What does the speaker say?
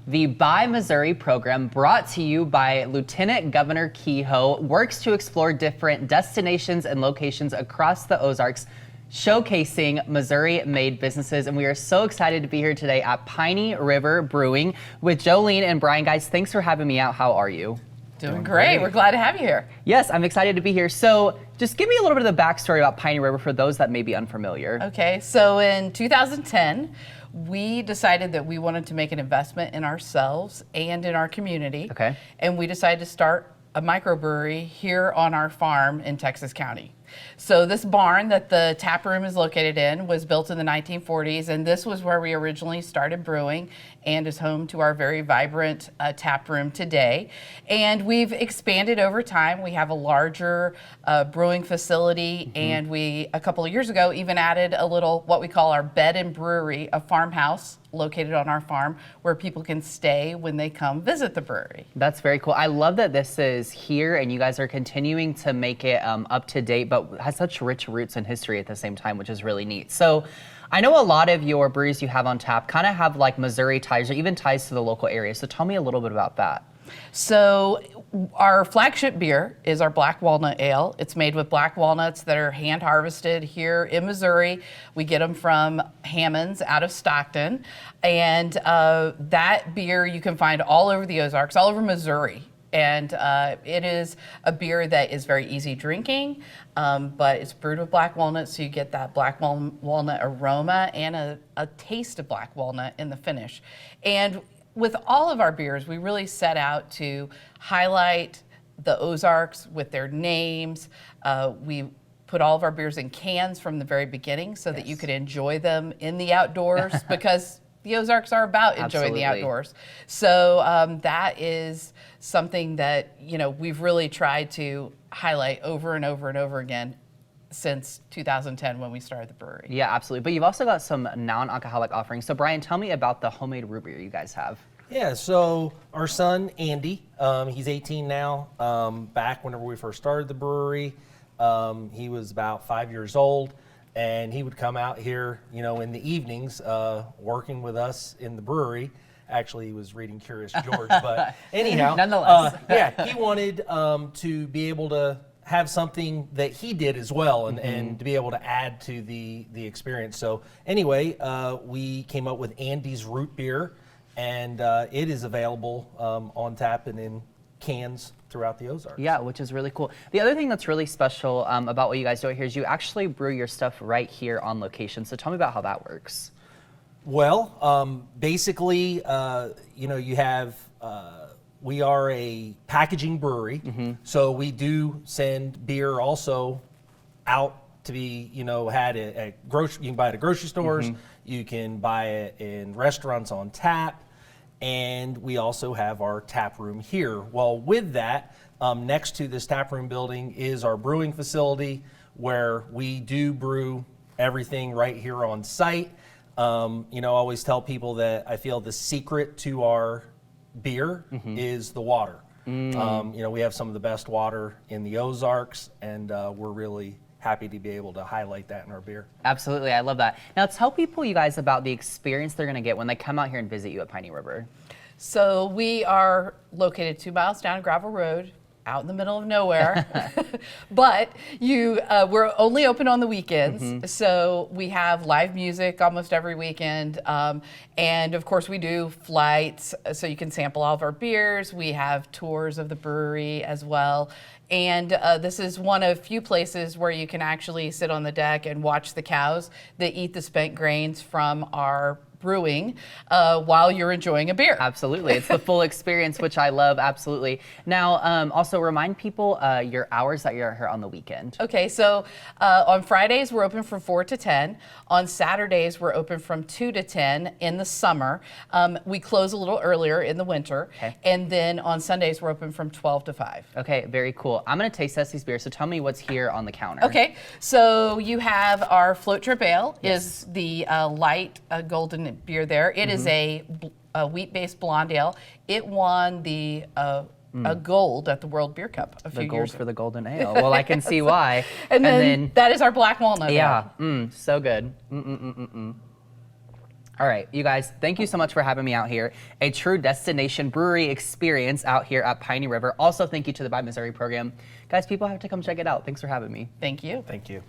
The Buy Missouri program, brought to you by Lieutenant Governor Kehoe, works to explore different destinations and locations across the Ozarks, showcasing Missouri-made businesses. And we are so excited to be here today at Piney River Brewing with Jolene and Brian. Guys, thanks for having me out. How are you? Doing great. We're glad to have you here. Yes, I'm excited to be here. So just give me a little bit of the backstory about Piney River for those that may be unfamiliar. Okay, so in 2010, we decided that we wanted to make an investment in ourselves and in our community. Okay. And we decided to start a microbrewery here on our farm in Texas County. So this barn that the tap room is located in was built in the 1940s, and this was where we originally started brewing and is home to our very vibrant tap room today. And we've expanded over time. We have a larger brewing facility, and we, a couple of years ago, even added a little, what we call our bed and brewery, a farmhouse located on our farm where people can stay when they come visit the brewery. That's very cool. I love that this is here and you guys are continuing to make it up to date, but has such rich roots and history at the same time, which is really neat. So I know a lot of your breweries you have on tap kind of have like Missouri ties or even ties to the local area. So tell me a little bit about that. So our flagship beer is our Black Walnut Ale. It's made with black walnuts that are hand harvested here in Missouri. We get them from Hammond's out of Stockton. And that beer you can find all over the Ozarks, all over Missouri. And it is a beer that is very easy drinking, but it's brewed with black walnuts, so you get that black walnut aroma and a taste of black walnut in the finish. And with all of our beers, we really set out to highlight the Ozarks with their names. We put all of our beers in cans from the very beginning so that you could enjoy them in the outdoors because the Ozarks are about enjoying the outdoors. So that is something that, you know, we've really tried to highlight over and over and over again since 2010 when we started the brewery. Yeah, absolutely. But you've also got some non-alcoholic offerings. So Brian, tell me about the homemade root beer you guys have. Yeah, so our son, Andy, he's 18 now. Back whenever we first started the brewery, he was about 5 years old. And he would come out here, you know, in the evenings, working with us in the brewery. Actually, he was reading Curious George, but anyhow. Nonetheless. Yeah, he wanted to be able to have something that he did as well and to be able to add to the experience. So anyway, we came up with Andy's Root Beer, and it is available on tap and in cans throughout the Ozarks. Yeah, which is really cool. The other thing that's really special about what you guys do here is you actually brew your stuff right here on location. So tell me about how that works. Well, basically, you know, you have, we are a packaging brewery, so we do send beer also out to be, you know, had at grocery. You can buy it at grocery stores. You can buy it in restaurants on tap. And we also have our tap room here. Well, with that, next to this tap room building is our brewing facility where we do brew everything right here on site. You know, I always tell people that I feel the secret to our beer is the water. You know, we have some of the best water in the Ozarks, and we're really happy to be able to highlight that in our beer. Absolutely, I love that. Now tell people, you guys, about the experience they're gonna get when they come out here and visit you at Piney River. So we are located 2 miles down Gravel Road, out in the middle of nowhere, but we're only open on the weekends. So we have live music almost every weekend. And of course we do flights so you can sample all of our beers. We have tours of the brewery as well. And this is one of few places where you can actually sit on the deck and watch the cows that eat the spent grains from our brewing while you're enjoying a beer. Absolutely. It's the full experience, which I love. Absolutely. Now, also remind people your hours that you're here on the weekend. Okay, so on Fridays, we're open from 4 to 10. On Saturdays, we're open from 2 to 10 in the summer. We close a little earlier in the winter. Okay. And then on Sundays, we're open from 12 to 5. Okay, very cool. I'm going to taste test these beers, so tell me what's here on the counter. Okay, so you have our Float Trip Ale, is the light golden beer there. It is a wheat-based blonde ale. It won the a gold at the World Beer Cup a few years ago. The gold for the golden ale. Well, I can see why. and then that is our black walnut. Yeah, so good. All right, you guys, thank you so much for having me out here. A true destination brewery experience out here at Piney River. Also, thank you to the By Missouri program. Guys, people have to come check it out. Thanks for having me. Thank you. Thank you.